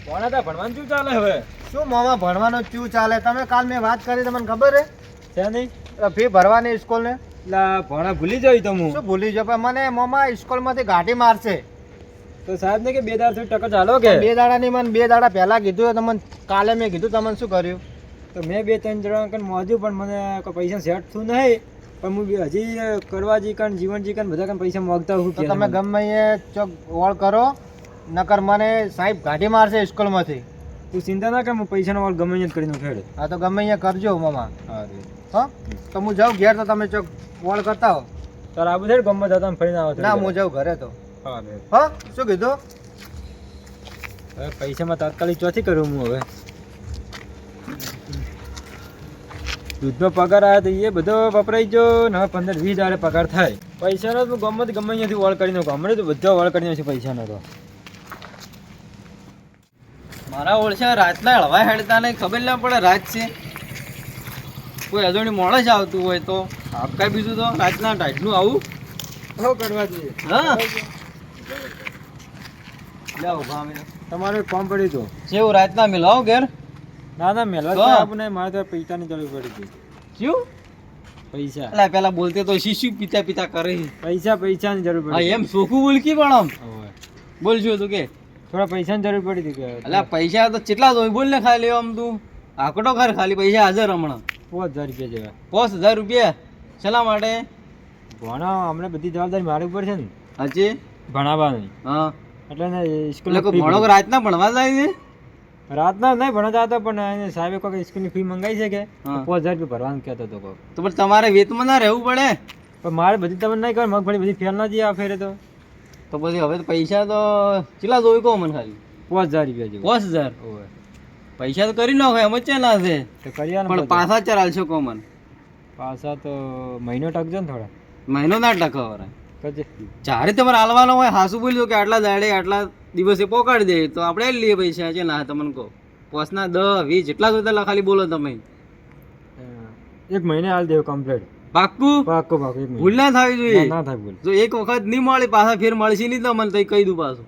ભણા તા ભણવાનું શું ચાલે હવે? શું મામા ભણવાનું શું ચાલે? તમે કાલ મેં વાત કરી તમને ખબર હે? છે નહીં ફી ભરવાની સ્કૂલ ને એટલે ભણા ભૂલી જાય તો હું શું ભૂલી જાવ? પણ મને મામા સ્કૂલ માંથી ગાંઠી મારશે. તો સાહેબ ને કે 2 દાડા સુધી ટકા ચાલો કે 2 દાડાની મને 2 દાડા પહેલા કીધું તમને. કાલે મેં કીધું તમને શું કર્યું? તો મેં 2-3 જણા કન મોજ્યું પણ મને કોઈ પૈસા સેટ થયું નહીં. પણ હું હજી કરવા જી કણ જીવન જી કણ બધા કણ પૈસા માંગતા હું તો તમે ગમે એ ચોક વોળ કરો, નકર મને સાહેબ ગાંઠી મારશે સ્કૂલ માંથી. તું ચિંતા ના કર, હું પૈસાનો વાળ ગમે જ કરીને ખેડે. હા તો ગમે એ કરજો મામા. હા હા તો હું જાઉં ઘેર, તો તમે ચોક વોળ કરતા હો. તાર આબુ છે ગમે જતા ફરીને આવો. ના હું જાઉં ઘરે તો. હા હા શું કીધું? હવે પૈસામાં તાત્કાલિક ચોથી કરું હું હવે. દૂધનો પગાર આવ્યો તો એ બધો વપરાઈ ગયો ને હવે 15-20 દાડે પગાર થાય. પૈસાનો તો ગમે અહીંયાથી વળ કરી નાખો. હમણાં તો બધો વળ કરી નાખશે પૈસાનો તો. મારા ઓળશા રાતના હળવા હેડતા નહીં, ખબર ના પડે રાત છે. કોઈ અજોણી મોડે જ આવતું હોય તો આપકાય બીજું તો રાતના ટાઈટનું આવું શું કરવા જોઈએ? હા જાઓ ભાવે તમારું એક કામ પડ્યું હતું. જેવું રાતના મિલાવો ઘેર. ના ના મેલવા આપણે મારે તો પૈસાની જરૂર પડી હતી. શું પૈસા એટલે પેલા બોલતે તો શીશુ પિતા પિતા કરે. પૈસાની જરૂર હા પડી. એમ સોખું બોલકી પણ આમ હવે બોલશું તું કે થોડા પૈસાની જરૂર પડી હતી કે એટલે પૈસા તો કેટલા હોય બોલ ને ખાલી આમ તું આકડો ખર ખાલી પૈસા હાજર હમણાં 5000 રૂપિયા જેવા. 5000 રૂપિયા શેના માટે? ભણા હમણાં બધી જવાબદારી મારી ઉપર છે ને હજી ભણાવવાની. હા એટલે ને એટલે સ્કૂલ કોઈ ભણો રાતના ભણવા જાય છે? રાતના નહીં ભણતા હતા પણ એને સાહેબે કોઈ સ્કૂલની ફી મંગાવી છે કે હા. 5000 રૂપિયા ભરવાનું કહેતો હતો કોઈ. તો પણ તમારે વેતમાં ના રહેવું પડે? પણ મારે બધી તમને નહીં ખબર, મગફળી બધી ફેલ ના જઈએ આ ફેરે તો. તો પછી હવે તો પૈસા તો કેટલા જોઈ કહો મને ખાલી? 5000 રૂપિયા જેવું. 5000 ઓવે. પૈસા તો કરી નાખો એમ જ છે ના છે. તો કર્યા ને પણ પછી. પાછા ચાર હાલશો કહો મને. પાછા તો મહિનો ટકજો ને થોડા. મહિનો ના ટકો વરે પછી જ્યારે તમારે હાલવાનો હોય હાસુ બોલ્યો કે આટલા દાડે આટલા દિવસે પોકાડી દે તો આપણે લઈએ પૈસા છે ના તમને કહો. પોસના 10 20 જેટલા જોઈતા ખાલી બોલો તમે. એક મહિને હાલ દેવું કમ્પ્લીટ. પાક્કું? પાક્કું પાક્કું એક ભૂલ મહિને. ના થવી જોઈએ. ના થાય ભૂલ. જો એક વખત નહીં મળી પાછા ફેર મળશે નહીં તો મને તઈ કહી દઉં પાછું.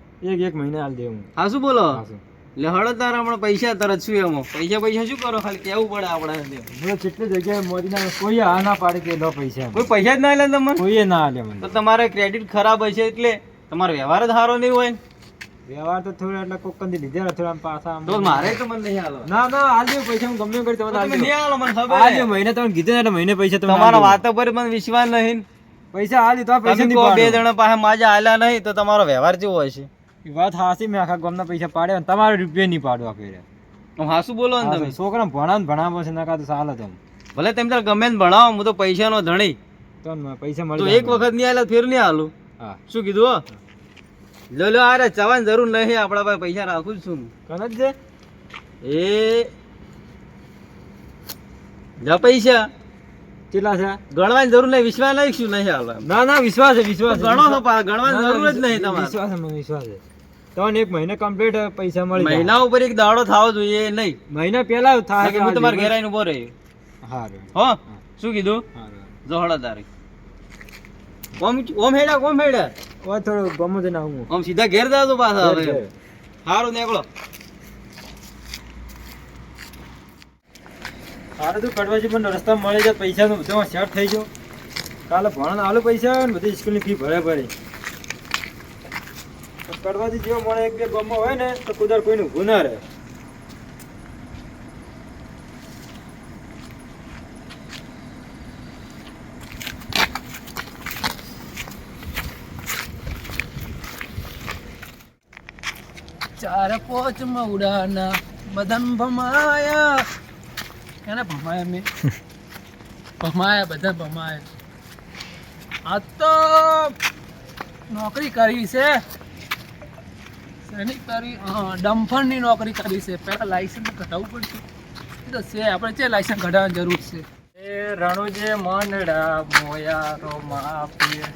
એક મહિને હાલ દેવું. હાસુ બોલો. પાછું. એટલે હળો તારા હમણાં પૈસા તરત શું એમાં પૈસા શું કરો ખાલી કેવું પડે આપણે. મને કેટલી જગ્યાએ મોદીના કોઈ આ ના પાડે કે લો પૈસા એમ. કોઈ પૈસા જ ના લે તમને? કોઈએ ના આલે મને. તો તમારે ક્રેડિટ ખરાબ હશે એટલે તમારો વ્યવહાર જ સારો નહીં હોય. વ્યવહાર તો થોડા એટલે કોકંદી લીધેલા થોડા આમ પાછા આમ. તો મારે તો મને નહીં હાલો. ના ના હાલ દેવું પૈસા, હું ગમે એમ કરી તમને હાલ તમે દેવું. નહીં હાલો મને ખબર હાલ છે. દેવું, મહિને તમને કીધું ને એટલે મહિને પૈસા તમને હાલ તમારા દેવું. વાતો પર મને વિશ્વાસ નહીં. પૈસા હાલ દીધા પૈસા તમે નહીં કહો બે પાડો. જણા પાસે માજા આલ્યા નહીં તો તમારો વ્યવહાર કેવો હોય છે? એ વાત હાસી, મેં આખા ગામના પૈસા પાડ્યા અને તમારે રૂપિયા નહીં પાડવા ફેરે. હાસુ બોલો ને તમે. છોકરાને ભણાવો છે નકા તો ચાલે તમે. ભલે તમે તાર ગમે ને ભણાવો હું તો પૈસાનો ધણી. તો પૈસા તો મળી એક વખત નહીં આલ્યા ફેર નહીં હાલું. હા શું કીધું હો? લો અરે ચવાની જરૂર નહીં આપણા પાસે પૈસા રાખું જ છું. કન જ છે. એ જા પૈસા કેટલા છે? ગણવાની જરૂર નહીં. વિશ્વાસ નહીં શું નહીં હાલો એમ. ના ના વિશ્વાસ છે વિશ્વાસ છે. ગણો તો પાછા, ગણવાની ના, ના, જરૂર જ નહીં તમારે. વિશ્વાસ છે મને વિશ્વાસ છે. તમને એક મહિને કમ્પ્લીટ પૈસા મળી જાય. મહિના ઉપર એક દાડો થાવો જોઈએ નહીં. મહિના પહેલા થાય બાકી હું તમારા ઘેર આવીને ઉભો રહ્યો. હારું હો શું કીધું? હારું. જોહડા તારે ઓમ હેડા ઓય થોડું ગમો જઈને આવું. આમ સીધા ઘેર જાવ તો પાછા હવે. સારું નીકળો. હારું તું કડવાજી પણ રસ્તા મળી જાય પૈસાનું બધું સેટ થઈ ગયો. કાલે ભણવાના આલુ પૈસા ને બધી સ્કૂલની ફી ભરે. કડવાજી જેવો મળે એક બે ગામમાં હોય ને તો કુદર કોઈનું ઊભું ના રહે. ચાર પોચ ઉડાના બદન ભમાયા. એને ભમાયા મેં ભમાયા બધા ભમાયા. આ તો નોકરી કરી છે શેની કરી? ડમ્ફરની નોકરી કરી છે. પહેલાં લાયસન્સ કઢાવવું પડશે. એ તો છે આપણે છે લાયસન્સ કઢાવવાની જરૂર છે. એ રણુજે મનડા મોયા રો માપીએ,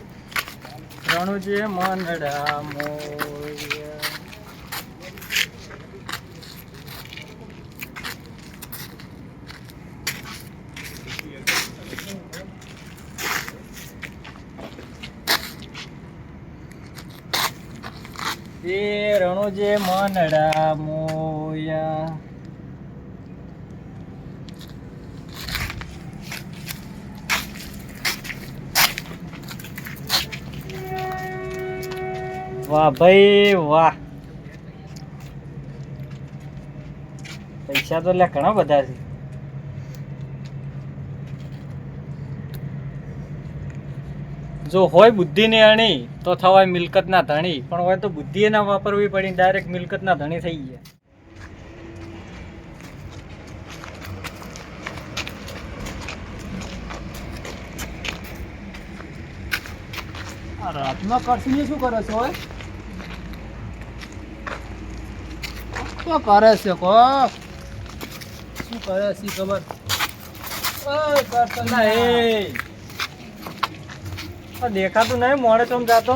રણુજે મનડા મોયા. એ રણુજે મનડા મોયા વાહ ભાઈ વાહ, પૈસા તો લે ઘણા બધા છે. જો હોય બુદ્ધિ ને અણી તો થવાય મિલકત ના ધણી, પણ હોય તો બુદ્ધિ ના વાપરવી પડી, ડાયરેક્ટ મિલકત ના ધણી થઈ ગયા. આ રાતમાં કરશું શું કરે છે? હોય શું કરે છે? કો શું કરે છે ખબર? ઓય કરતો ના એ દેખાતું નહીં, મોડે ચમ જાતો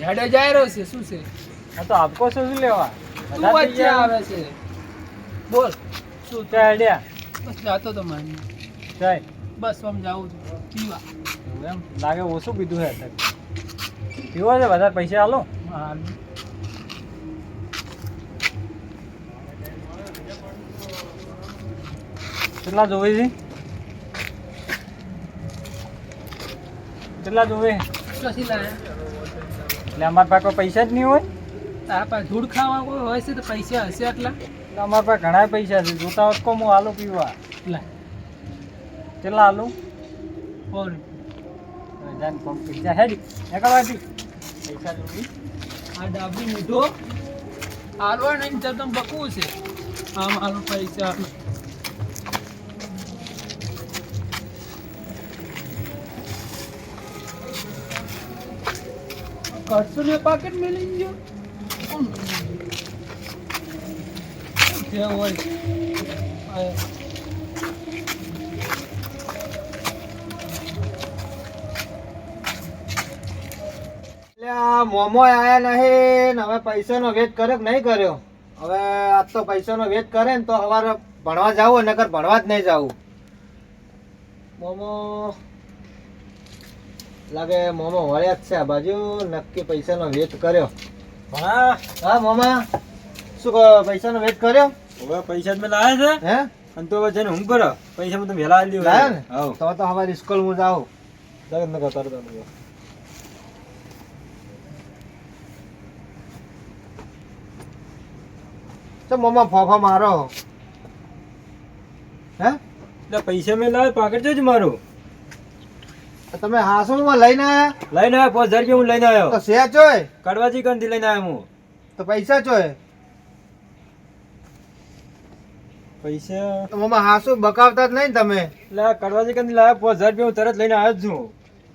હેડે જાય રહ્યો છે. શું છે? આ તો આપકો શું લેવા તું વચ્ચે આવે છે. બોલ શું છે આઈડિયા? બસ જાતો તો માની જાય બસ આમ જાઉં છું પીવા. એમ લાગે ઓછું પીધું હે અત્યારે. પીવો છે વધારે પૈસા હાલો. હા કેટલા જોવે છે? કેટલા જોવે? કશી લાયા એટલે અમારા પાસે કોઈ પૈસા જ નહીં હોય. તારા પાસે ધૂળ ખાવા કોઈ હોય છે તો પૈસા હશે આટલા. એટલે અમારા પાસે ઘણા પૈસા છે, જોતા હોત કહું હું હાલો પીવા. લા કેટલા હાલું? બોલ જાન પંપ પૈસા હેડી એકવાથી પૈસા જોવી. આ ડાબી મીઠો હાલવા નહીં તો તમે બકવું છે. આમ હાલો પૈસા હાલો. કરશો ને પાકેટ મેલી ગયો કોણ જે હોય આ મોમો આયા નહીં ને હવે પૈસાનો વેચ કર્યો કે નહીં કર્યો? હવે આજ તો પૈસાનો વેચ કરે ને તો સવારે ભણવા જાવું, નકર ભણવા જ નહીં જાવું. મોમો લાગે મોમો વળ્યા જ છે આ બાજુ, નક્કી પૈસાનો વેચ કર્યો. હા હા મોમા, શું કહો, પૈસાનો વેચ કર્યો? હવે પૈસા જ મેં લાયા છે હે અને તો હવે જઈને હું કરો પૈસા મેં તો વહેલા આલી લાયા ને? હા તો હવે સ્કૂલ હું જાઉં. જગત ન કરતા તરત તો મોમા ફોફા મારો. હે એટલે પૈસા મેં લાવ્યા પાકેટ જ મારું તમે હાસુમાં લઈને આયા? લઈને આવ્યો 5000 રૂપિયા હું લઈને આવ્યો તો શે ચોય કડવાજી કંથી લઈને આવ્યો હું તો પૈસા ચોય? પૈસા તો મોમા હાસુ બકાવતા જ નહીં ને તમે. એટલે આ કડવાજી કંથી લાવ્યા 5000 રૂપિયા હું તરત લઈને આવ્યો જ છું.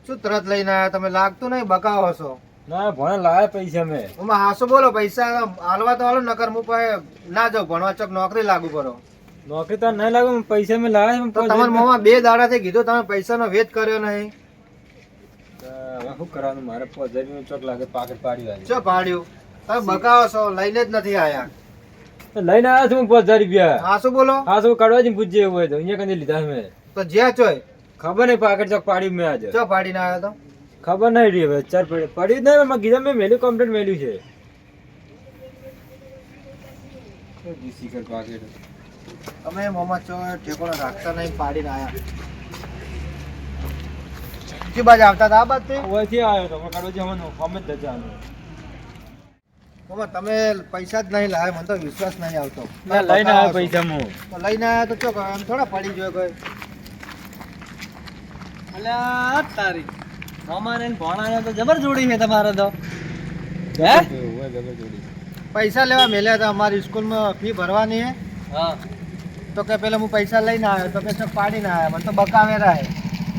શું તરત લઈને આયા તમે? લાગતું નહીં બકાવો છો. ના ભણે લાવ્યા પૈસા મેં મોમા હાસુ બોલો, પૈસા હાલવા તો હાલો, નકર હું પાસે ના જાઉં ભણવા, ચોક નોકરી લાગુ કરો. નોકરી તો નહીં લાગે પૈસા મેં લાવ્યા તો તમારા મોમાં 2 દાડાથી કીધું તમે પૈસાનો વેચ કર્યો નહીં. હવે શું કરવાનું મારે 5000 રૂપિયા ચોક લાગે પાકેટ પાડી વાળી ચો પાડ્યું તમે બકાવો છો, લઈને જ નથી આયા. લઈને આવ્યો છું 5000 રૂપિયા હાસુ બોલો. હા શું કડવાજી પૂછજે એવું હોય તો અહીંયા કંથી લીધા મેં તો જ્યાં ચોય ખબર નહીં પાકેટ ચોક પાડી મેં આજે ચો પાડીને આવ્યો તો. ખબર નહીં રહી હવે ચાર પડ્યું જ નહીં મેં કીધા મેં મેલ્યું કમ્પ્લેટ મેલ્યું છે પાકેટ તમે મોમાં ચો ઠેકોણો રાખતા નહીં, પાડીને આયા. કી બાજુ આવતા હતા? આ બાજુ ઓયથી આવ્યો તો કડવાજી હવે અમે જ જવાનું મોમાં તમે પૈસા જ નહીં લાવે, મને તો વિશ્વાસ નહીં આવતો. મેં લઈને આવ્યો પૈસા હું તો લઈને આયા તો ચો આમ થોડા પડી ગયો કોઈ. અલ્યા તારી મામાને ને ભોણાને તો જબર જોડી છે તમારે તો. હે પૈસા લેવા મેલ્યા હતા અમારી સ્કૂલમાં ફી ભરવાની હે. હા તો કે પેલા હું પૈસા લઈને આવ્યો તો કે ચો પાડીને આવ્યા, મને તો બકાવે રહે.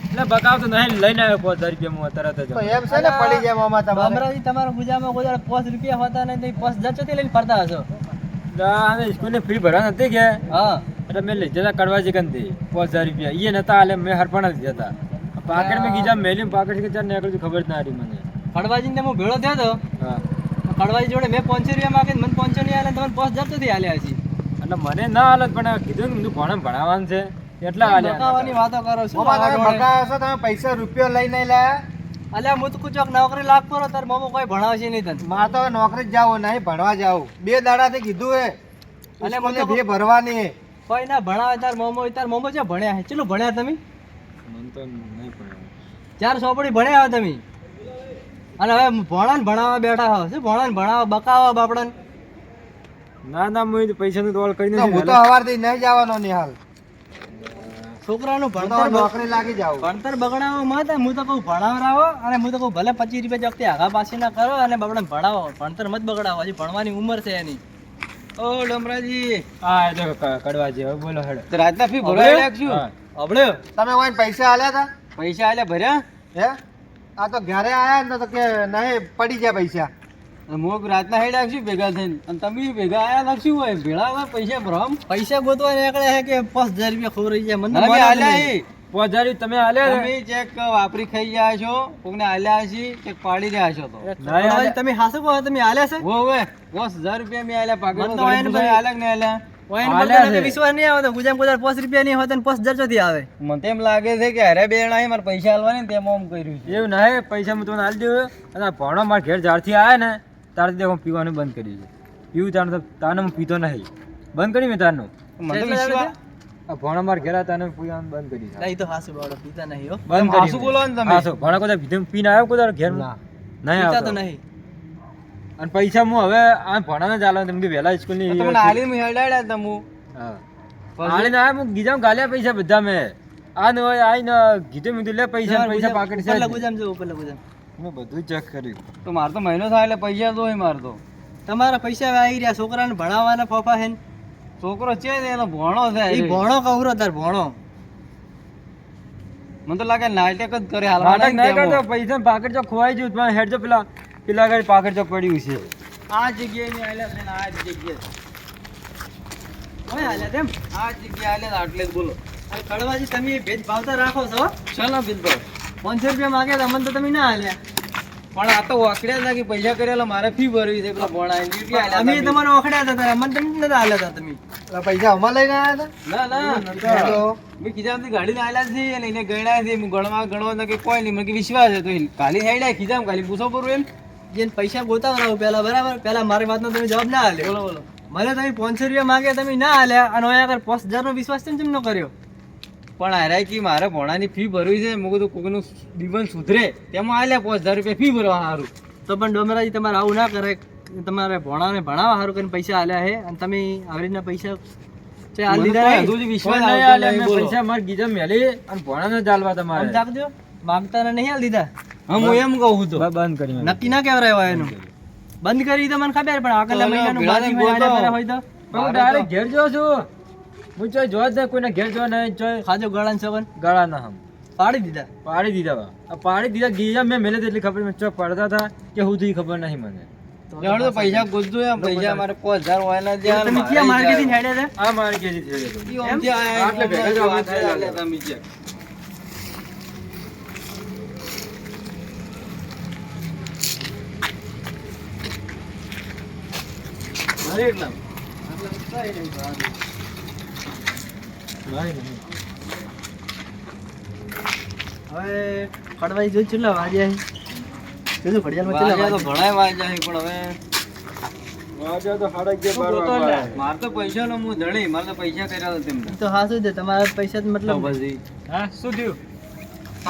એટલે બકાવ તો નહીં લઈને આવ્યો 5000 રૂપિયા હું તરત જ તો એમ છે ને પડી જાય મામા તમારે. બામરાજી તમારા ગુજામાં કોઈ દાડો 5 રૂપિયા હોતા નહીં તો 5000 ચોથી લઈને ફરતા હશો. એટલે સ્કૂલની ફી ભરવા નથી કે હા એટલે મેં લીધા હતા કડવાજી કંથી 5000 રૂપિયા એ નતા હાલે મેં હરપણા લીધા હતા પાકેટ મેં કીધા મેલ્યું પાકેટ કે ચાર નીકળ્યું ખબર જ ના હતી મને કડવાજીને હું ભેળો થયો હતો. હા કડવાજી જોડે મેં 500 રૂપિયા માંગે મને 500 નહીં આલે તમને 5000 ચોથી આલ્યા છે. એટલે મને ના હાલત પણ કીધું ને બધું ભણાવવાનું છે એટલા હાલ્યા બકાવાની વાતો કરો છો. મામા તમે બકાવો છો, તમે પૈસા રૂપિયો લઈ નહીં લાયા. અલ્યા હું તો કુચોક નોકરી લાગતો રહો તાર મામો કોઈ ભણાવશે નહીં તને. મારે તો હવે નોકરી જ જાવું નહીં, ભણવા જાવું. 2 દાડાથી કીધું હે અલે સ્કૂલની ફી ભરવાની હે. કોઈ ના ભણાવે તાર મામો છે ભણ્યા છે. ચેટલું ભણ્યા તમે? મને તો નહીં ભણાવ્યું 4 ચોપડી ભણ્યા હો તમે. અને હવે ભણાને ભણાવવા બેઠા હો શું ભણાને ભણાવવા બકાવા બાપડાને ના ના હું પૈસાનું તો ઓળ કરી તો હું તો સવારથી નહીં જવાનો નિહાલ. છોકરાનું હું તો ભણતર નોકરી લાગી જાઉં. ભણતર બગડાવો મત હું તો કહું ભણાવરાવો અને હું તો કહું ભલે 25 રૂપિયા જગતી આગા પાછી ના કરો અને બાપડાને ભણાવો ભણતર મત બગડાવો હજી ભણવાની ઉંમર છે એની ઓ ડમરાજી હા એ તો કડવા જેવો બોલો હેડો તો રાતના ફી ભરવા લાગશું હા. અબળ્યો તમે ઓય પૈસા આલ્યા હતા પૈસા આલ્યા ભર્યા હે? આ તો ઘરે આયા ને તો કે નહીં પડી ગયા પૈસા. મોક રાતના હેડ આવશું ભેગા થઈને અને તમે ભેગા આયા લાગશું હોય ભેળા પૈસા ભરમ પૈસા ગોતવા નીકળે છે કે 5000 રૂપિયા ખોરાઈ જાય મને તો આલ્યા હે પોજારી તમે આલ્યા તમે ચેક વાપરી ખાઈ ગયા છો કોકને આલ્યા છે કે પાડી રહ્યા છો તો ના આલ્યા. તમે હાસુ કહો તમે આલ્યા છે હોવે 10000 રૂપિયા મે આલ્યા પાકે તો આલ્યા કે ને આલ્યા આલ્યા છે. વિશ્વાસ નહીં આવે તો ગુજામ ગુજાર 5 રૂપિયા નહીં હોય તો 5000 ચોથી આવે મને તેમ લાગે છે કે અરે બેણા મારે પૈસા આલવાની તેમ ઓમ કર્યું છે એવું ના પૈસા હું તમને આલી દઉં અને આ ભણો મારા ઘેર જ્યારથી આયા ને ત્યારથી હું પીવાનું બંધ કર્યું છે પીવું તાણ તો તાને હું પીતો નહીં બંધ કર્યું મેં તારનું મને તો વિશ્વાસ આ ભણો મારા ઘેર તાને પીવાનું બંધ કર્યું છે. નહીં તો હાસુ બાળો પીતા નહીં હો બંધ કર્યું હાસુ બોલો ને તમે હાસુ ભણો કોઈ પીધું પીને આવ્યો કોઈ ઘેર ના. નહીં પીતા તો આવતો નહીં અને પૈસા હું હવે આ ભણાને જ આલો તમે વહેલા સ્કૂલની તમને આલી મે હેડાડ્યા તમુ હા આલીને આયા હું ગીજામ ગાલ્યા પૈસા બધા મેં આ ને હોય આઈને કીધું મેં કીધું લે પૈસા પૈસા પાકીટ છે જ. ગુજામ જો ઉપર ગુજામ મેં બધું ચેક કર્યું તો માર તો મહિનો થાય એટલે પૈસા તો હોય માર તો તમારા પૈસા હવે આવી રહ્યા છોકરાને ભણાવવાના ફોફા હે છોકરો છે ને એનો ભણો છે એ ભણો કવરો તાર ભણો મને તો લાગે નાટક જ કરે નાટક નહીં કરતો પૈસા પાકીટ જો ખોવાઈ ગયું તમે હેડ જો પેલા આગળ પાકીટ જો પડ્યું છે આ જગ્યાએ ને આલ્યા છે ને આ જગ્યાએ ઓય આલ્યા તેમ આ જગ્યાએ આલ્યા એટલે જ બોલો આ કડવાજી તમે ભેજ ભાવતા રાખો છો ચાલો ભેજભાવ 500 રૂપિયા માંગ્યા હતા મને તો તમે ના આલ્યા પણ આ તો ઓખડ્યા હતા કે પૈસા કરેલા મારે ફી ભરવી છે પેલા ભણા એટલે અમે તમારે ઓખડ્યા હતા તારે મને તમે નતા આલ્યા હતા તમે એટલે પૈસા અમાર લઈને આયા હતા. ના ના તો મેં કીધા ગાડી આલ્યા છે અને એને ગણ્યા છે હું ગણવા કે કોઈ નહીં મને કે વિશ્વાસ છે તો કાલી હેડ્યા કીધા કાલી પૂછો પરું એમ જેને પૈસા ગોતાવરાવ પહેલા બરાબર પહેલા મારી વાતનો તમે જવાબ ના આલ્યો બોલો બોલો મને તમે 500 રૂપિયા માંગ્યા તમે ના આલ્યા અને હવે આગળ 5000 નો વિશ્વાસ કેમ ન કર્યો પણ હારાય કે મારે ભણાની ફી ભરવી છે મેં કીધું કોઈનું જીવન સુધરે તેમાં આલ્યા 5000 રૂપિયા ફી ભરવા સારું તો પણ ડોમરાજી તમારે આવું ના કરે તમારે ભણાને ભણાવવા સારું કરીને પૈસા આલ્યા છે અને તમે આવી રીતના પૈસા વિશ્વાસ નહીં આલે મેં પૈસા માર ગીજા મેલી અને ભણાને જ આલવા તમારે જાગજો માંગતા નહીં આલ દીધા હું એમ કહું તો બંધ કરી નક્કી ના કેવરાય હોય એનું બંધ કરી તો મને ખબર પણ આગળના મહિનાનું બાકી મહિના ભર્યા હોય તો હું ડાયરેક્ટ ઘેર જો છું હું ચોય જોવા જ નહીં કોઈને ઘેર જોવા નહીં ચોય ખાજો ગળાન સગન ગળા ના હમ પાડી દીધા પાડી દીધા આ પાડી દીધા ગીજા મેં મેલે એટલી ખબર મેં ચોક પડતા હતા કે હું તું ખબર નહીં મને તો પૈસા ગોતજો એમ પૈસા મારે 5000 વાયના જે તમે ક્યાં માર્કેટિંગ હેડે છે આ મારે કેજી થઈ ગયું એમ જે આટલે ભેગા જ આપણે થઈ આટલે તમે જે અરે એટલા હવે કડવાઈ જોઈ ચેટલા વાગ્યા છે જોજો ઘડિયાળમાં ચેટલા તો ઘણા વાગ્યા છે પણ હવે વાજા તો સાડા 11 12 માર તો પૈસા નો હું ધણી મારે તો પૈસા કર્યા હતા તેમને તો હાસું છે તમારા પૈસા જ મતલબ પછી હા શું થયું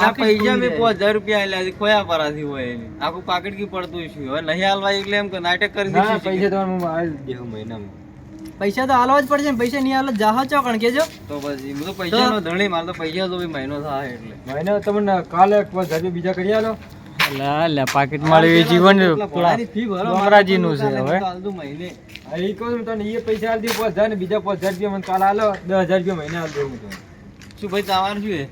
આ પૈસા મેં 5000 રૂપિયા આલ્યા છે ખોયા પરાથી હોય એને આખું પાકીટ કી પડતું છે હવે નહીં હાલવા એટલે એમ કે નાટક કરી ના દીધું પૈસા તમારે હું આલી દેવું મહિનામાં પૈસા તો હાલવા જ પડશે પૈસા નહીં હાલો જાહો ચોકણ કેજો તો પછી હું તો પૈસા નો ધણી મારે તો પૈસા તો બી મહિનો થાય એટલે મહિના તમને કાલે 5000 બીજા કરી આલો લે પાકીટ મારી જીવન ફી ભરો ડોમરાજીનું છે હવે. હાલતું મહિને એ કહું છું તને એ પૈસા આલી દઉં 5000 ને બીજા 5000 રૂપિયા મને કાલ આલો 10000 રૂપિયા મહિને આલી દઉં તમને શું ભાઈ તમારું શું છે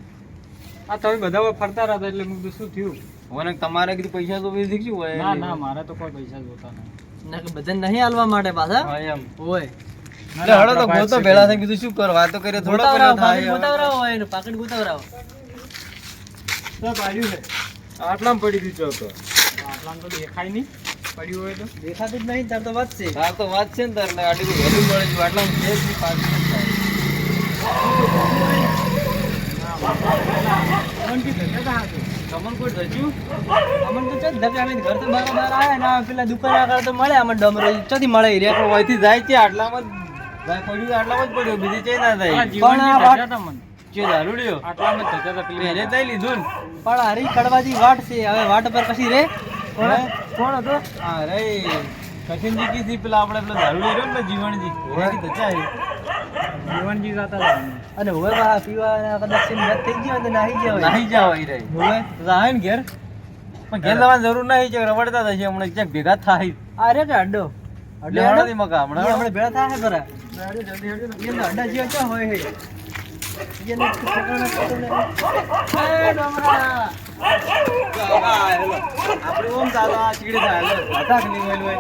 આ તમે બધા ફરતા રહ્યા એટલે મેં કીધું શું થયું મને તમારે કીધું પૈસા તો બી શીખ્યું હોય ના ના મારે તો કોઈ પૈસા જોતા નહીં ના કે બધા નહીં હાલવા માટે પાછા હા એમ ઓય ના, હળો તો આપણા ગોતો પાસે ભેળા છે. થઈ કીધું શું કર વાતો કરે થોડો પેલો થાય ગોતાવરાવો હોય એનું પાકીટ ગોતાવરાવો તો પાડ્યું છે આટલામાં પડી ગયું ચોક આટલામાં તો દેખાય નહીં પડ્યું હોય તો દેખાતું જ નહીં તાર તો વાત છે તાર તો વાત છે ને તાર એટલે આટલી વેલ્યુ મળે છે આટલામાં જે બી પાકીટ થાય તમને કોઈ ધજ્યું અમન તો ચો ધકે અમે ઘર તો બરાબર આયા ને પેલા દુકાન આગળ તો મળે અમન ડમરો ચોથી મળે રે પણ ઓયથી જાય છે આટલામાં જાય પડ્યું આટલામાં જ પડ્યો બીજી ચે ના થાય પણ આ વાત જે દારૂડિયો આટલામાં જ ધજા પેલી એને તઈ લીધું ને પણ હારી કડવાજી વાટ છે હવે વાટ પર કશી રે કોણ હતો? અરે કશિનજી કી થી પેલા આપણે પેલા દારૂ લઈ ને જીવનજી એની ધચા છે. જીવનજી ગાતા હતા. અને હવે બા પીવા કદાચ સીન મત થઈ ગયો તો નાહી જાવ આવી રહી હવે રાહે ને ઘેર પણ ઘેર લાવવાની જરૂર નહીં છે રવડતા થશે હમણાં ક્યાંક ભેગા થાય આ રે અડ્ડો એટલે હમણાં મકા હમણાં ભેળા થાય છે ખરા જલ્દી હેડજો ને. એને અડ્ડા જેવા ક્યાં હોય છે એને ઠેકાણા પતો નહીં. એ ડોમરા આપણે ઓમ ચાલો આ ચીડી થાય અટાક નહીં હોય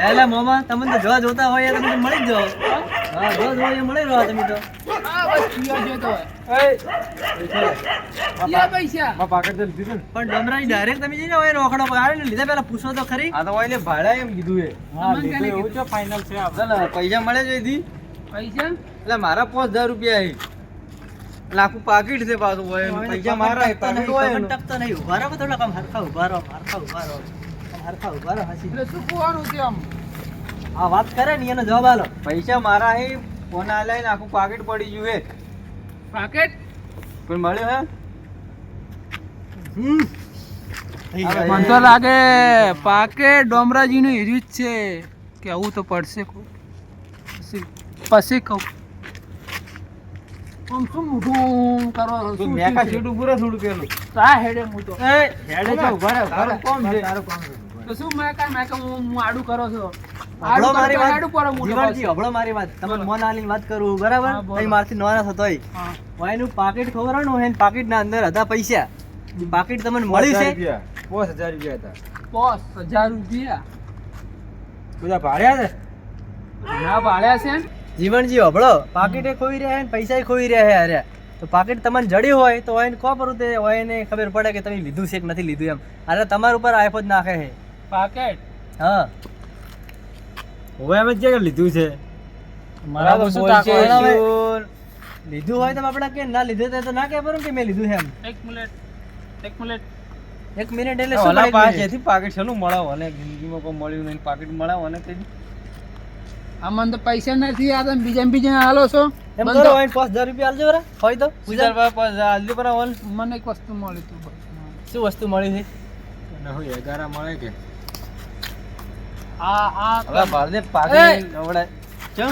એટલે મોમાં તમે તો જોવા જોતા હોય તમે તો મળી જ જાઓ. હા જો જો એ મળી રહ્યો તમે તો આ બસ પીવા જતો હોય. લે પૈસા માં પાકીટ તો લીધું ને. પણ ડમરાની ડાયરેક્ટ તમે જઈને હોય રોકડો પાડે ને લીધા પેલા પૂછો તો ખરી. આ તો હોય ને ભાડા એમ કીધું એ હા લીધું એવું છે ફાઇનલ છે આપણે. ચાલ પૈસા મળે છે એથી પૈસા એટલે મારા 5000 રૂપિયા છે એટલે આખું પાકીટ છે પાછું હોય એનું. પૈસા મારા પાકીટ હોય એનું. ટકતો નહીં ઉભા રહો થોડા કામ હરખા ઉભા રહો હરખા ઉભા રહો હરખા ઉભા રહો હસી એટલે શું કહેવાનું છે આમ? આ વાત કરે ને એનો જવાબ આલો. પૈસા મારા હે ફોન આલાય ને આખું પાકીટ પડી ગયું હે પાકેટ કોઈ મળ્યો હે મને તો લાગે પાકેટ ડોમરાજીનું હીરું જ છે કે આવું તો પડશે પછી કહું આમ શું મોઢું કરો તું મેકા સીટ ઉભું રહે થોડું પેલું તા હેડે હું તો હેડે છે ઉભા રહે ઉભા રહે કોમ છે તો શું મેં હું આડું કરો છો હબળો મારી વાત આડું પર મોઢું જીવનજી હબળો મારી વાત તમને મોન આલીને વાત કરું બરાબર હા, બોલો. કઈ મારથી નોના થતોય હા વાયનું પાકીટ ખવરાનું હે પાકીટ ના અંદર હતા પૈસા પાકીટ તમને મળ્યું છે 5000 રૂપિયા હતા. 5000 રૂપિયા બધા ભાડ્યા છે. ના પાડ્યા છે જીવનજી હબળો પાકીટે ખોઈ રહ્યા ને પૈસા ખોઈ રહ્યા હે અરે તો પાકીટ તમને જડ્યું હોય તો હોય કો પરું તે હોય ને ખબર પડે કે તમે લીધું છે કે નથી લીધું એમ અરે તમારા ઉપર આઈફોન નાખે છે પાકેટ હા હવે અમે જે લીધું છે. મારા તો શું બોલ છે તાકો? ઈશ્વર. લીધું હોય તો આપણે કે ના લીધું તો ના કે પરું કે મેં લીધું છે એમ એક મિનિટ 1 મિનિટ એટલે શું ઓલા મળે એક પાસે મિનિટ? થી પાકીટ છેલ્લું મળાવો અને જિંદગીમાં કોઈ મળ્યું નહીં પાકીટ મળાવો અને તે આમાં તો પૈસા નથી આ તમે બીજા હાલો છો એમ બંધો. કરો હોય 5000 રૂપિયા આલજો બરા હોય તો સીધા બાપા જલ્દી પર આવલ મને એક વસ્તુ મળી તું શું વસ્તુ મળી છે અને હું 11 મળે કે હવે ભારતે પાકીટ નવડાય ચમ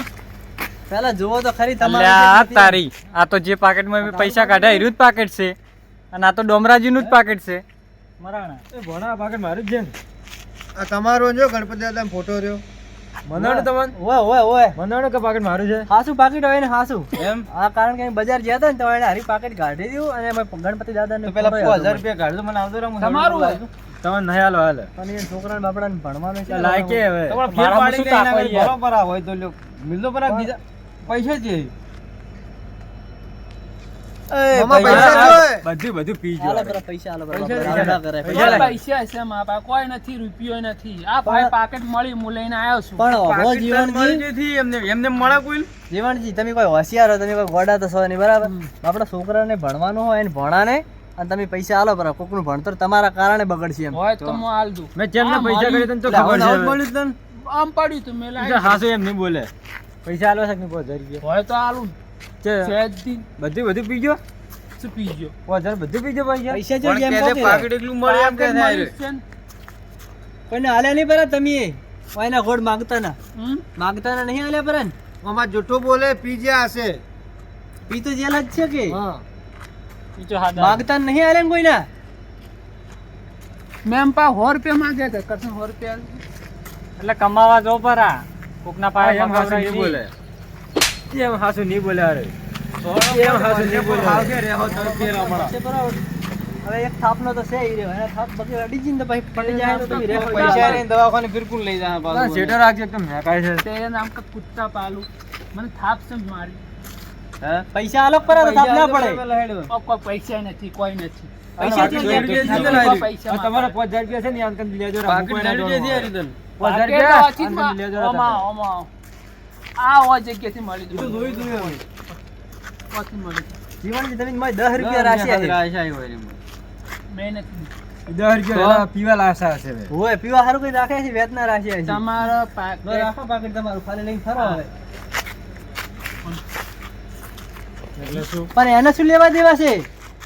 પેલા જુઓ તો ખરી અલ્યા તારી આ તો જે પાકેટમાં મેં પૈસા કાઢ્યા એનું જ પાકેટ છે અને આ તો ડોમરાજીનું જ પાકેટ છે મરાણા એ ભણા પાકીટ મારું જ છે ને. આ તમારો જો ગણપતિ દાદા ફોટો રહ્યો મંદાણું તમને ઓય ઓય ઓય મંદાણું કે પાકીટ મારું છે. હાસુ પાકીટ હોય ને હાસુ એમ આ કારણ કે અહીં બજાર ગયા હતા ને તો એને હારી પાકીટ કાઢી દીધું અને એમાં ગણપતિ દાદા ને તો પેલા 5000 રૂપિયા કાઢજો મને આવતો રહો તમારું હોય. તમને નહીં હાલો હાલે. અને એ છોકરાને બાપડાને ભણવાનું છે લાયકે હવે તમારે ફેર મારામાં પાડી શું દે તાપ એના હોય યાર? બરોબર આ હોય તો લ્યો મિલતો પર બીજા પૈસા છે બધું પી હાલો ગયો. બરા પૈસા હાલો બરા પૈસા બાપડા ના કરે પૈસા લાગે. પૈસા છે મારા પાસે કોઈ નથી રૂપિયો નથી આ ભાઈ પાકેટ મળી હું લઈને આવ્યો છું પણ હો પાકીટ તાર મળી જીવનજી જતી એમને એમને મળે કોઈ જીવનજી તમે કોઈ હોશિયાર હો તમે કોઈ ગોડા તો છો નહીં બરાબર આપણા છોકરાને ભણવાનું હોય એને ભણાને અને તમે પૈસા હાલો બરાબર કોકનું ભણતર તમારા કારણે બગડશે એમ હોય તો હું હાલ દઉં મેં જેમને આ પૈસા મળી. કરી તને તો એટલે ખબર આવું છે મળ્યું તને આમ પડ્યું તું મેં હવે. લાવ્યું. હાસુ એમ નહીં બોલે. પૈસા હાલવા છે કે નહીં 5000 રૂપિયા? હોય તો હાલું છે. સહેજથી બધું પી ગયો. શું પી ગયો 5000 બધું પી ગયો પૈસા. પૈસા પણ જોઈએ એમ કે કહો છે કે પાકીટ એટલું મળે એમ કે પાકેટ થાય મળ્યું છે ને. કોઈને હાલ્યા નહીં બરા તમે કોઈના ગોળ માંગતા ના હમ? માંગતા ના નહીં હાલ્યા બરા મામા જૂઠું બોલે પીજ્યા હશે પી તો જેલ જ છે કે હા માંગતા નહીં હાલ્યા ને કોઈના મેં પા 100 રૂપિયા માંગ્યા હતા કરશે 100 રૂપિયા એટલે કમાવા જો પરા કોકના હા, પાસે એમ હાસુ મગાવડાવી નહીં બોલે. દી. એમ હાસુ નહીં બોલે અરે. એમ હાસુ નહીં બોલે. છે બરાબર. હવે એક થાપનો તો છે ઈ રહ્યો એના થાપ બગી અડી જઈને તો પછી પડી જાય તો તમે રેખો પૈસા ને દવાખાને બિલકુલ લઈ જાય ના, પાછું શેઠો રાખજે એકદમ મેકાય છે. તેરે નામ કા કુત્તા પાલું મને થાપ છે મારી હે પૈસા આલો પર તો થાપ ના પડે પેલા હેડો. કોઈ પૈસા નથી કોઈ નથી પૈસા આ જોઈએ બાકી એમ. રૂપિયા છે ને, પૈસા આ તમારા 5000 રૂપિયા છે ને યાદ કરીને લેજો રા. પાકીટ જડી જતી આ રીતે 5000 પાકેટ રૂપિયા ઓછી આનંદ લેજો રા ઓમાં તમે. ઓમાં આ ઓ જગ્યાથી મળી એ તો જોઈ જોઈ હોય ઓછી મળી જીવનજી તમે મને 10 રૂપિયા રાશિયા છે રાશિયા હોય એમાં. મેં નથી 10 રૂપિયા પીવા લાવશે હશે હવે. હોય પીવા હારું કઈ રાખે છે વેતના રાશિયા છે તમારો લો પાકેટ રાખો પાકીટ તમારું ખાલી લઈને ફરો હવે એટલે શું? પણ એને શું લેવા દેવા છે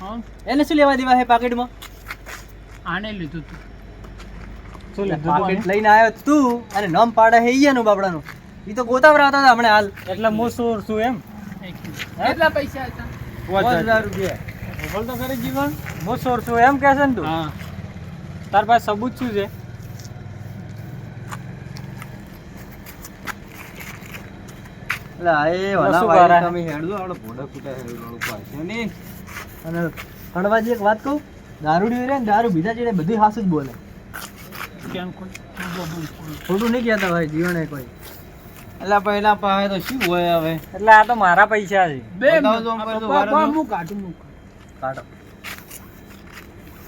હં? એને શું લેવા દેવા છે પાકીટમાં આને લીધું તું શું લીધું પાકેટ લઈને આવ્યો તું અને નામ પાડે હે ઈયાનું બાપડાનું. ઈ તો ગોતાવરાતા હતા હમણાં હાલ. એટલે હું ચોર છું એમ? કેટલા પૈસા હતા? 5000 રૂપિયા. બોલ તો ખરી જીવન, હું ચોર છું એમ કહે છે ને તું? હા. તાર પાસે સબૂત શું છે? એટલે આ એ વાલા શું વાયર કરે? તમે હેડજો આપણે ભોડા કૂટા હેડવાનું પાછું નહીં. અને કણવાજી એક વાત કહું, દારૂડિયો રે ને દારૂ બીજા ચીડે બધું હાસું જ બોલે. કેમ કોઈ? ખોટું નહીં કહેતા ભાઈ જીવને કોઈ. એટલે પહેલા પાસે તો શું હોય હવે? એટલે આ તો મારા પૈસા છે. બે બતાવો તો આમ કરજો, વારો હું કાઢું કાઢો.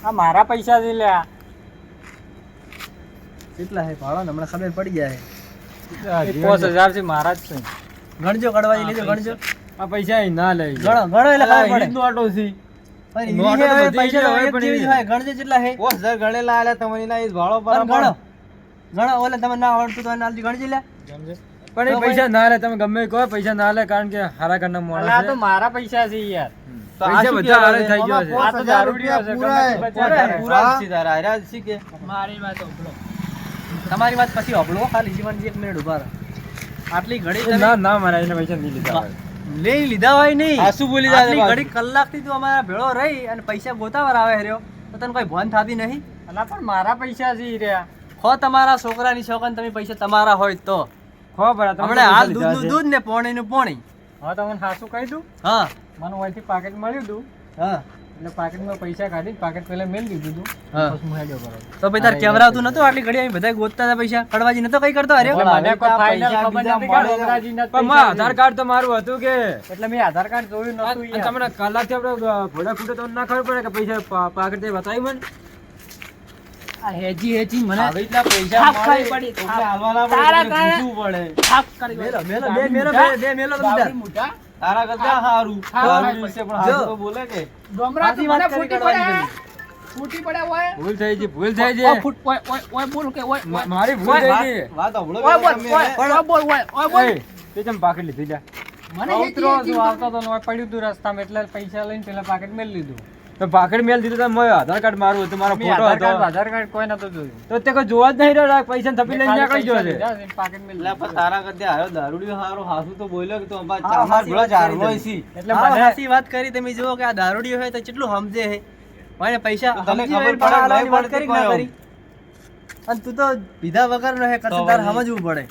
આ મારા પૈસા છે લે. આ કેટલા હે ભાડો ને હમણાં ખબર પડી જાય. 5000 છે મારા જ છે. ગણજો કડવાજી લીધો ગણજો. આ પૈસા અહીં ના લઈ ગણો ગણો એટલે ખબર પડે. હિન્દુ આટો છે. પણ નોટો ઈ તો હવે બધી પૈસા તો હોય એક પણ જેવી જ ઈ. હોય. ગણજો કેટલા હે? 5000 ગણેલા આલ્યા તમને ના ઈ ભાડો પણ પર ગણો ગણો ઓલે તમે ના આવડતું તો નાલથી ગણજી લે. પણ એ પૈસા ના લે, તમે ગમે કહો પૈસા ના લે, કારણ કે હારા ઘરના માણસ એટલે આ તો છે. મારા પૈસા છે યાર. તો આ પૈસા શું બધા હારે કહેવાય? થઈ ગયો છે. આ તો દારૂડિયો છે, પૂરા ગમે તે પૂરા બચાવે. પૂરા જ છે તારા, હારા જ છે કે? મારી વાત સાંભળો. તમારી વાત પછી હોભળો. ખાલી જીવનજી એક મિનિટ ઉભા રહો. આટલી ઘડી એ તમે ના ના મારા એને પૈસા નહીં લીધા હોય. લઈ લીધા હોય નહીં. આ શું બોલી જાય છે આટલી પાછું? ઘડી કલાકથી તું અમારા ભેળો રહી અને પૈસા ગોતાવર આવે રહ્યો તો તને કોઈ ભાન થાતી નહીં. અલા પણ મારા પૈસા છે ઈ રહ્યા. ખો તમારા છોકરાની છોકરાને તમે પૈસા તમારા હોય તો. ખો બરા, તમે હમણાં પૈસા હાલ લીધા દૂધનું છે. દૂધ ને પોણીનું પોણી. હવે તમને સાચું કહી દઉં, હા મને અહીંથી પાકેટ મળ્યું હતું હા એટલે પાકેટમાં પૈસા કાઢી પાકેટ પેલા મેલ દીધું હતું. હા. પછી હું હેડ્યો કરો. તો ભાઈ તાર કેવરાવતું નતું આટલી ઘડી અમે બધા ગોતતા હતા પૈસા કડવાજી નતો કઈ કરતો અરે એટલે મને કોઈ પૈસા final ખબર બીજા નથી કે મળે. ડોંગરાજીના જ પણ પૈસા માં આધાર કાર્ડ તો મારું હતું કે એટલે મેં આધાર કાર્ડ જોયું નતું યાર. તમને કલાકથી આપણે ઘોડા ખૂટે તો ના ખબર પડે કે પૈસા પાકેટ બતાવી મને. આ હેજી મને આવી રીતના પૈસા થાપ મળે, ખાવી પડી, તો થાપ. હાલવાના પડે, તારા એટલે કારણે- પૂછવું પડે. થાપ કરી મેલો મેલો દારૂ બે મેલો મૂઠા, બે મેલો તમે દારૂ તાર. મૂઠા. તારા કરતા હારું. હા, દારૂ હા, વિશે પણ જો. હારું તો બોલે કે? ડોમરા સાચી તું વાત મને કરી ફૂટી કડવાજી પડ્યા. ફૂટી પડ્યા હોય. ભૂલ થઈ ગઈ, ભૂલ થઈ ગઈ. ઓય ફૂટ, ઓય, ઓય, ઓય બોલ કે ઓય, ઓય. મારી ભૂલ થઈ ગઈ. વાત સાંભળો ઓય પેલા બોલ, તમે ઓય, હવે. ઓય બોલ, ઓય, ઓય બોલ. એ, તે તમે પાકેટ લીધી જા. મને ઉતરો હેજી છું, આવતો તો નોય પડ્યું હતું રસ્તામાં એટલે પૈસા લઈને પેલા પાકેટ મેલ લીધું. તો પાકેટ મેલ દીધું તો મારું આધાર કાર્ડ મારું હતું, મારો મેં ફોટો આધાર કાર્ડ હતો. કોઈ નતું જોયું. તો તે કોઈ જોવા જ નહીં રહ્યો, પૈસા થપી લઈને મેં નીકળી ખાલી ગયો પૈસા છે. લીધા છે, પાકેટ મેલ એટલે લીધું. પણ તારા કરતા હારો દારૂડિયો હારો હાસુ તો બોલ્યો કે તું અમાર હા, ચામાર હાચી ભેળો વાત કરી ચારનો તમે. છી. એટલે હા, મને સાચી વાત કરી તમે જુઓ કે આ દારૂડિયો હોય તો કેટલું સમજે હે ભાઈ પૈસા તો તને સમજી ખબર હોય પણ પડે, હાલવાની વાત નહીં કરી કે ના પડતી કરી અને તું તો પીધા વગર નો હે કરતો તો તારે પછી. સમજવું પડે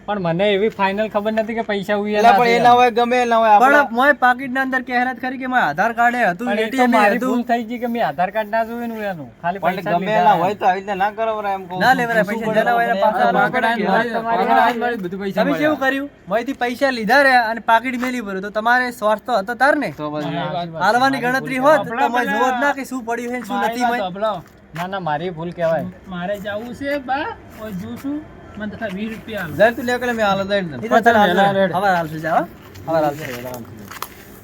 પણ મને એવી ફાઇનલ ખબર નથી કે પૈસા એટલે ઉયા પણ એના હોય ગમે એના હોય પણ આપણા- મોય પાકીટ ના અંદર કહેરત ખરી કે મારા આધાર કાર્ડ હતું પણ એ તો ATM એ મારી હતું ભૂલ થઈ ગઈ કે મેં આધાર કાર્ડ ના જોયું ને ઉયાનું. ખાલી પણ પૈસા ગમે લીધા. એના હોય તો આવી રીતે ના કરાવરાય એમ કહું ના છું. લેવરાય પૂછવું પૈસા પડે જેના હોય એના આપણે. પાછા પાકેટ આવીને તમારી મારી- પાકેટ આવીને મારી બધું પૈસા તમે કેવું મળ્યા. કર્યું મોયથી પૈસા લીધા રે અને પાકીટ મેલી ભર્યું તો તમારે સ્વાર્થ તો હતો તાર ને તો પછી હાલવાની ગણતરી હોત તો તમે જોવો જ ના કે શું પડ્યું છે ને શું મારી નથી વાત મોય. સાંભળો. ના ના મારી ભૂલ કહેવાય. મારે જવું છે બા ઓય જોશું મને તથા 20 રૂપિયા આલો. દર તું લે કે મેં હાલ દઈ દઉં. ઈ તો ચાલ હાલ વહેલા રેડ. હવાર હાલશું જા હો. હવાર હાલશું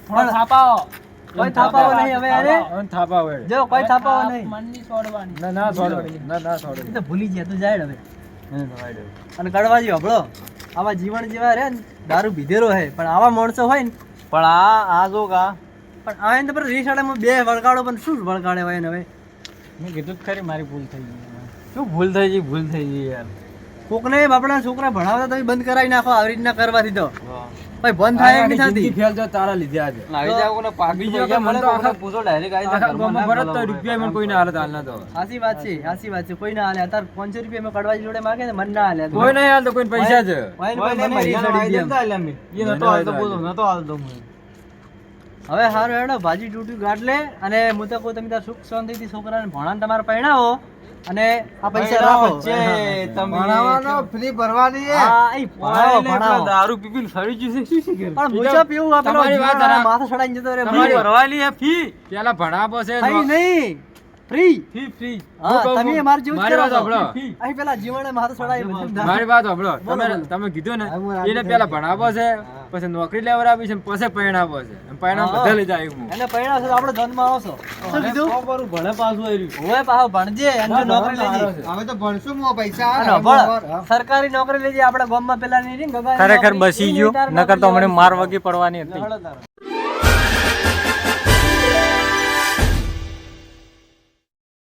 થોડો થાપાવો. કોઈ થાપાવો નહીં હવે અરે હવે થાપા વળે. જો કોઈ થાપાવો નહીં મનની છોડવાની. ના ના છોડો, ના ના છોડો. ઈ તો ભૂલી ગયા તું જાય હવે અને કડવાજી હબળો આવા જીવન જેવા રે ને દારૂ પીધેલો હે પણ આવા માણસો હોય ને પણ આ જો કા પણ આ એને તો રીસાડામાં બે વળગાડો પણ શું વળગાડે હોય ને હવે મેં કીધું જ ખરી મારી ભૂલ થઈ ગઈ. શું ભૂલ થઈ ગઈ, ભૂલ થઈ ગઈ યાર. કોકને બાપડા છોકરા ભણાવતા તમે બંધ કરાવી નાખો આવી રીતના કરવાથી તો ભાઈ બંધ થાય એમ નહીં જિંદગી થતી ફેલ તો તારા લીધે આજે. આવી જાય કોને પાકી બીજો પૈસા કે મળે મને તો તો આખા પૂછો direct આવી જાય આખા ઘરમાં ગામમાં ના ફરજ તો બોલાવો. રૂપિયા મને કોઈ ના હાલત હાલના તો. સાચી વાત છે કોઈ ના હાલે અત્યારે 500 રૂપિયા મેં કડવાજી જોડે માગે ને મન ના હાલે કોઈ નહીં હાલતો, કોઈને પૈસા છે. ભાઈ ને કોઈ ભાઈ નહીં, મને મહિનાનો રીસાડી આવી દે એમ. જતા એટલે અમે. એ નતો હાલતો બોલો, નતો હાલતો હું. હવે હારું હેડો ભાજી ટૂટી ગાઢ લે અને હું તો કહું તમે તાર સુખ શાંતિથી છોકરાને ભણાને તમારે પરણાવો અને આ પૈસા રાખો વચ્ચે તમે ભણાવવાનો ફ્રી ભરવાની છે. હા ઈ ભણાવો ભણાવો દારૂ પીપીને ફરી ગયું છે, શું શીખે? પણ મૂછા પીવું આ પેલો તમારી વાત જીવન હારા. માથે ચડાઈને જતો રહે તમારી ફ્રી. ભરવાની છે ફી. પેલા ભણાવો છે ફ્રી નહીં ફ્રી ફી ફી. હા કહું, તમે અમાર જેવું જ મારી કરો વાત છો. સાંભળો. અહીં પેલા જીવણે માથે ચડાવી બધું મારી વાત સાંભળો. બોલો, બોલો. તમે કીધું ને હા, હું રાજી એને થઈ પેલા ગયો. ભણાવો છે, પછી નોકરી લેવડાવી છે, પછી પરણાવો છે. અને પરણાવ હા. બધા લઈ જાય હું. એને પરણાવશો તો આપણે ધનમાં આવશો શું કીધું સો પર ભણે પાછું આવ્યું. ઓય પાહો ભણજે અને જો નોકરી લેજે હવે તો ભણશું હું પૈસા અને ભણ. સરકારી નોકરી લેજે આપણા ગામમાં પેલા નહીં રે ને ગગા ખરેખર નોકરી, બસી ઈ ગયો તાર નકર તો નોકરી હમણાં માર વગી પડવાની હતી. લેવાની.